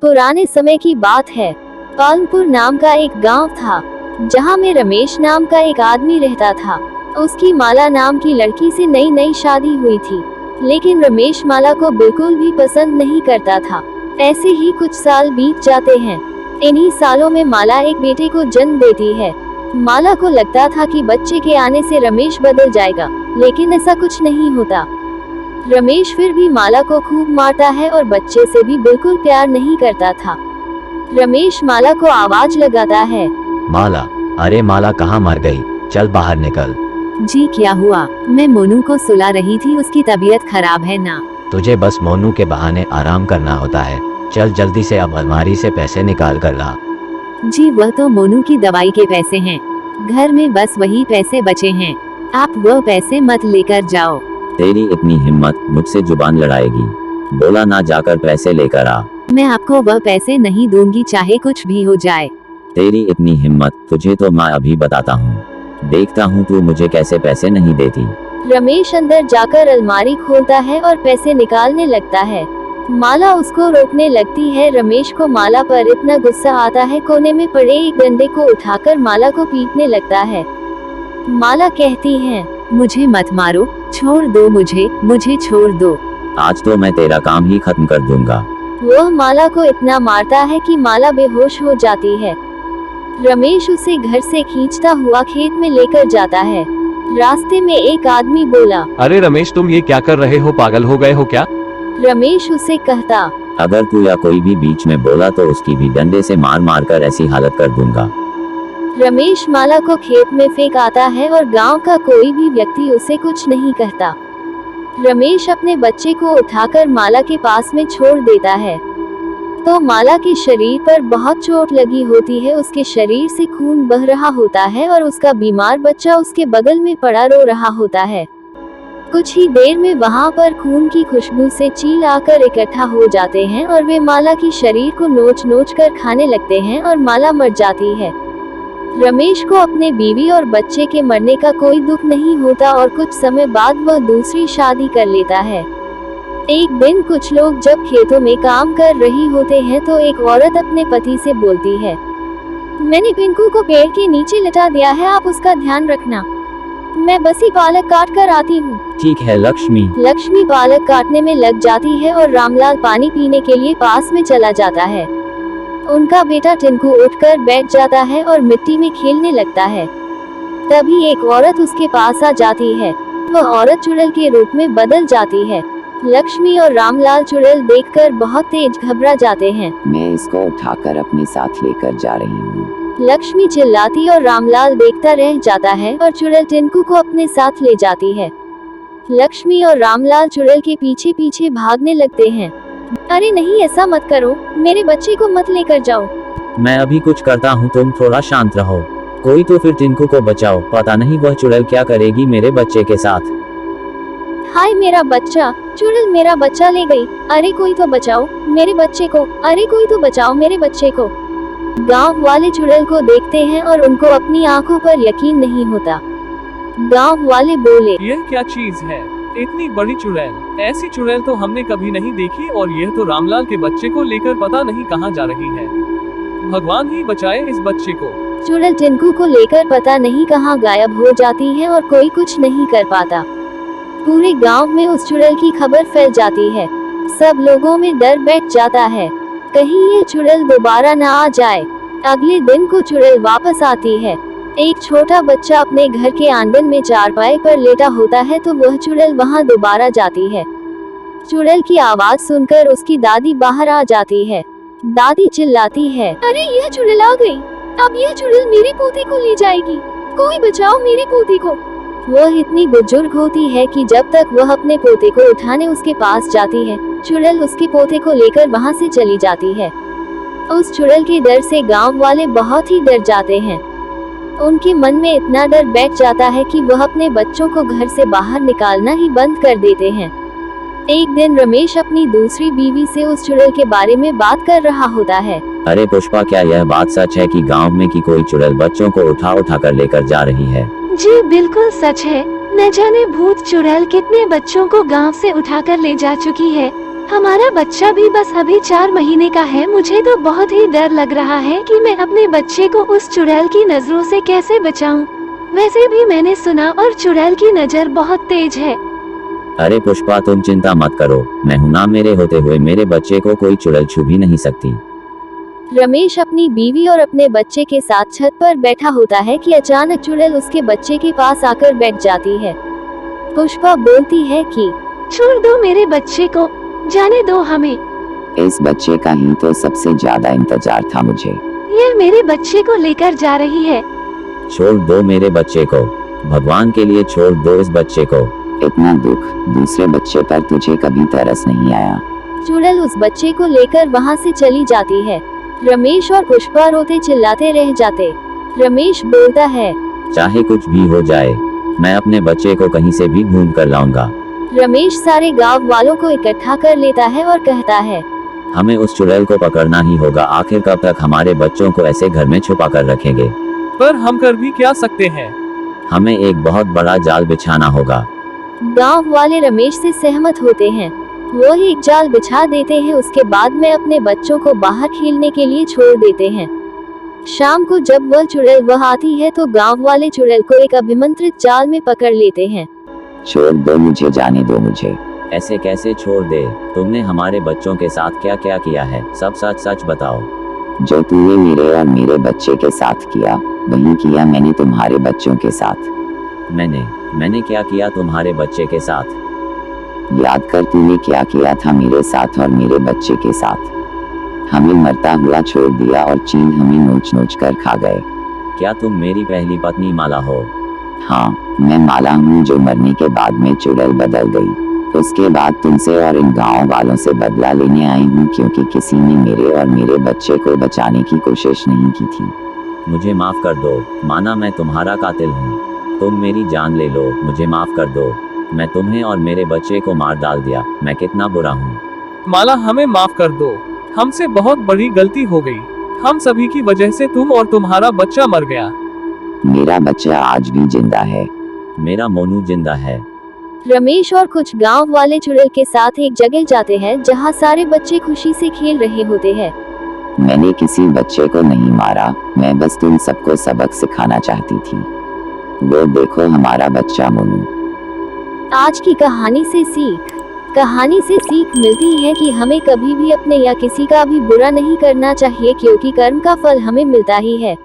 पुराने समय की बात है। पालनपुर नाम का एक गांव था, जहां में रमेश नाम का एक आदमी रहता था। उसकी माला नाम की लड़की से नई नई शादी हुई थी, लेकिन रमेश माला को बिल्कुल भी पसंद नहीं करता था। ऐसे ही कुछ साल बीत जाते हैं। इन्हीं सालों में माला एक बेटे को जन्म देती है। माला को लगता था कि बच्चे के आने से रमेश बदल जाएगा, लेकिन ऐसा कुछ नहीं होता। रमेश फिर भी माला को खूब मारता है और बच्चे से भी बिल्कुल प्यार नहीं करता था। रमेश माला को आवाज लगाता है, माला, अरे माला कहाँ मर गई, चल बाहर निकल। जी क्या हुआ? मैं मोनू को सुला रही थी, उसकी तबीयत खराब है ना। तुझे बस मोनू के बहाने आराम करना होता है। चल जल्दी से अब अलमारी से पैसे निकाल कर ला। जी वह तो मोनू की दवाई के पैसे हैं, घर में बस वही पैसे बचे हैं। आप वो पैसे मत लेकर जाओ। तेरी इतनी हिम्मत, मुझसे जुबान लड़ाएगी? बोला ना जाकर पैसे लेकर आ। मैं आपको वह पैसे नहीं दूंगी, चाहे कुछ भी हो जाए। तेरी इतनी हिम्मत, तुझे तो मैं अभी बताता हूँ। देखता हूँ तू मुझे कैसे पैसे नहीं देती। रमेश अंदर जाकर अलमारी खोलता है और पैसे निकालने लगता है। माला उसको रोकने लगती है। रमेश को माला पर इतना गुस्सा आता है, कोने में पड़े एक डंडे को उठाकर माला को पीटने लगता है। माला कहती है, मुझे मत मारो, छोड़ दो मुझे छोड़ दो। आज तो मैं तेरा काम ही खत्म कर दूंगा। वह माला को इतना मारता है कि माला बेहोश हो जाती है। रमेश उसे घर से खींचता हुआ खेत में लेकर जाता है। रास्ते में एक आदमी बोला, अरे रमेश, तुम ये क्या कर रहे हो, पागल हो गए हो क्या? रमेश उसे कहता, अगर तू या कोई भी बीच में बोला तो उसकी भी डंडे से मार मार कर ऐसी हालत कर दूंगा। रमेश माला को खेत में फेंक आता है और गांव का कोई भी व्यक्ति उसे कुछ नहीं कहता। रमेश अपने बच्चे को उठाकर माला के पास में छोड़ देता है, तो माला के शरीर पर बहुत चोट लगी होती है। उसके शरीर से खून बह रहा होता है और उसका बीमार बच्चा उसके बगल में पड़ा रो रहा होता है। कुछ ही देर में वहां पर खून की खुशबू से चील आकर इकट्ठा हो जाते हैं और वे माला की शरीर को नोच नोच कर खाने लगते हैं और माला मर जाती है। रमेश को अपने बीवी और बच्चे के मरने का कोई दुख नहीं होता और कुछ समय बाद वह दूसरी शादी कर लेता है। एक दिन कुछ लोग जब खेतों में काम कर रही होते हैं तो एक औरत अपने पति से बोलती है, मैंने पिंकू को पेड़ के नीचे लटा दिया है, आप उसका ध्यान रखना। मैं बसी पालक काट कर आती हूँ। ठीक है लक्ष्मी। लक्ष्मी पालक काटने में लग जाती है और रामलाल पानी पीने के लिए पास में चला जाता है। उनका बेटा टिंकू उठकर बैठ जाता है और मिट्टी में खेलने लगता है। तभी एक औरत उसके पास आ जाती है। वह औरत चुड़ैल के रूप में बदल जाती है। लक्ष्मी और रामलाल चुड़ैल देखकर बहुत तेज घबरा जाते हैं। मैं इसको उठाकर अपने साथ लेकर जा रही हूँ। लक्ष्मी चिल्लाती और रामलाल देखता रह जाता है और चुड़ैल टिंकू को अपने साथ ले जाती है। लक्ष्मी और रामलाल चुड़ैल के पीछे पीछे भागने लगते हैं। अरे नहीं, ऐसा मत करो, मेरे बच्चे को मत लेकर जाओ। मैं अभी कुछ करता हूँ, तुम थोड़ा शांत रहो। कोई तो फिर टिंकू को बचाओ, पता नहीं वह चुड़ैल क्या करेगी मेरे बच्चे के साथ। हाय मेरा बच्चा, चुड़ैल मेरा बच्चा ले गई। अरे कोई तो बचाओ मेरे बच्चे को, अरे कोई तो बचाओ मेरे बच्चे को। गांव वाले चुड़ैल को देखते हैं और उनको अपनी आंखों पर यकीन नहीं होता। गांव वाले बोले, यह क्या चीज है, इतनी बड़ी चुड़ैल, ऐसी चुड़ैल तो हमने कभी नहीं देखी, और यह तो रामलाल के बच्चे को लेकर पता नहीं कहां जा रही है। भगवान ही बचाए इस बच्चे को। चुड़ैल टिंकू को लेकर पता नहीं कहां गायब हो जाती है और कोई कुछ नहीं कर पाता। पूरे गांव में उस चुड़ैल की खबर फैल जाती है। सब लोगों में डर बैठ जाता है, कहीं ये चुड़ैल दोबारा न आ जाए। अगले दिन को चुड़ैल वापस आती है। एक छोटा बच्चा अपने घर के आंगन में चारपाई पर लेटा होता है तो वह चुड़ैल वहां दोबारा जाती है। चुड़ैल की आवाज सुनकर उसकी दादी बाहर आ जाती है। दादी चिल्लाती है, अरे यह चुड़ैल आ गई, अब यह चुड़ैल मेरी पोती को ले जाएगी, कोई बचाओ मेरी पोती को। वह इतनी बुजुर्ग होती है कि जब तक वह अपने पोते को उठाने उसके पास जाती है, चुड़ैल उसके पोते को लेकर वहां से चली जाती है। उस चुड़ैल के डर से गांव वाले बहुत ही डर जाते हैं। उनके मन में इतना डर बैठ जाता है कि वह अपने बच्चों को घर से बाहर निकालना ही बंद कर देते हैं। एक दिन रमेश अपनी दूसरी बीवी से उस चुड़ैल के बारे में बात कर रहा होता है। अरे पुष्पा, क्या यह बात सच है कि गांव में की कोई चुड़ैल बच्चों को उठा उठा कर लेकर जा रही है? जी बिल्कुल सच है, न जाने भूत चुड़ैल कितने बच्चों को गांव से उठाकर ले जा चुकी है। हमारा बच्चा भी बस अभी 4 महीने का है। मुझे तो बहुत ही डर लग रहा है कि मैं अपने बच्चे को उस चुड़ैल की नजरों से कैसे बचाऊं। वैसे भी मैंने सुना और चुड़ैल की नजर बहुत तेज है। अरे पुष्पा तुम चिंता मत करो, मैं हूं ना, मेरे होते हुए मेरे बच्चे को कोई चुड़ैल छू भी नहीं सकती। रमेश अपनी बीवी और अपने बच्चे के साथ छत पर बैठा होता है कि अचानक चुड़ैल उसके बच्चे के पास आकर बैठ जाती है। पुष्पा बोलती है कि छोड़ दो मेरे बच्चे को, जाने दो हमें। इस बच्चे का ही तो सबसे ज्यादा इंतजार था मुझे। ये मेरे बच्चे को लेकर जा रही है। छोड़ दो मेरे बच्चे को, भगवान के लिए छोड़ दो इस बच्चे को। इतना दुख दूसरे बच्चे पर तुझे कभी तरस नहीं आया। चुड़ैल उस बच्चे को लेकर वहाँ से चली जाती है। रमेश और पुष्पा रोते चिल्लाते रह जाते। रमेश बोलता है, चाहे कुछ भी हो जाए, मैं अपने बच्चे को कहीं से भी ढूंढ कर लाऊंगा। रमेश सारे गांव वालों को इकट्ठा कर लेता है और कहता है, हमें उस चुड़ैल को पकड़ना ही होगा। आखिर कब तक हमारे बच्चों को ऐसे घर में छुपा कर रखेंगे। पर हम कर भी क्या सकते हैं? हमें एक बहुत बड़ा जाल बिछाना होगा। गांव वाले रमेश से सहमत होते हैं। वो एक जाल बिछा देते हैं। उसके बाद में अपने बच्चों को बाहर खेलने के लिए छोड़ देते हैं। शाम को जब वह चुड़ैल वह आती है तो गांव वाले चुड़ैल को एक अभिमंत्रित जाल में पकड़ लेते हैं। छोड़ दो मुझे, जाने दो मुझे। ऐसे कैसे छोड़ दे? तुमने हमारे बच्चों के साथ क्या क्या किया है, सब सच सच बताओ। जो तूने मेरे और मेरे बच्चे के साथ किया, वही किया मैंने तुम्हारे बच्चों के साथ। मैंने क्या किया तुम्हारे बच्चे के साथ? याद कर तूने क्या किया था मेरे साथ और मेरे बच्चे के साथ। हमें मरता हुआ छोड़ दिया और चीन हमें नोच नोच कर खा गए। क्या तुम मेरी पहली पत्नी माला हो? हाँ, मैं माला हूँ जो मरने के बाद में चुड़ैल बदल गई। उसके बाद तुमसे और इन गांव वालों से बदला लेने आई हूँ, क्योंकि किसी ने मेरे और मेरे बच्चे को बचाने की कोशिश नहीं की थी। मुझे माफ कर दो, माना मैं तुम्हारा कातिल हूँ। तुम मेरी जान ले लो, मुझे माफ कर दो। मैं तुम्हें और मेरे बच्चे को मार डाल दिया, मैं कितना बुरा हूँ। माला हमें माफ कर दो, हमसे बहुत बड़ी गलती हो गई। हम सभी की वजह से तुम और तुम्हारा बच्चा मर गया। मेरा बच्चा आज भी जिंदा है। मेरा मोनू जिंदा है। रमेश और कुछ गांव वाले चुड़ैल के साथ एक जगह जाते हैं जहां सारे बच्चे खुशी से खेल रहे होते हैं। मैंने किसी बच्चे को नहीं मारा, मैं बस तुम सबको सबक सिखाना चाहती थी। वो देखो हमारा बच्चा मोनू। आज की कहानी से सीख मिलती है कि हमें कभी भी अपने या किसी का भी बुरा नहीं करना चाहिए, क्योंकि कर्म का फल हमें मिलता ही है।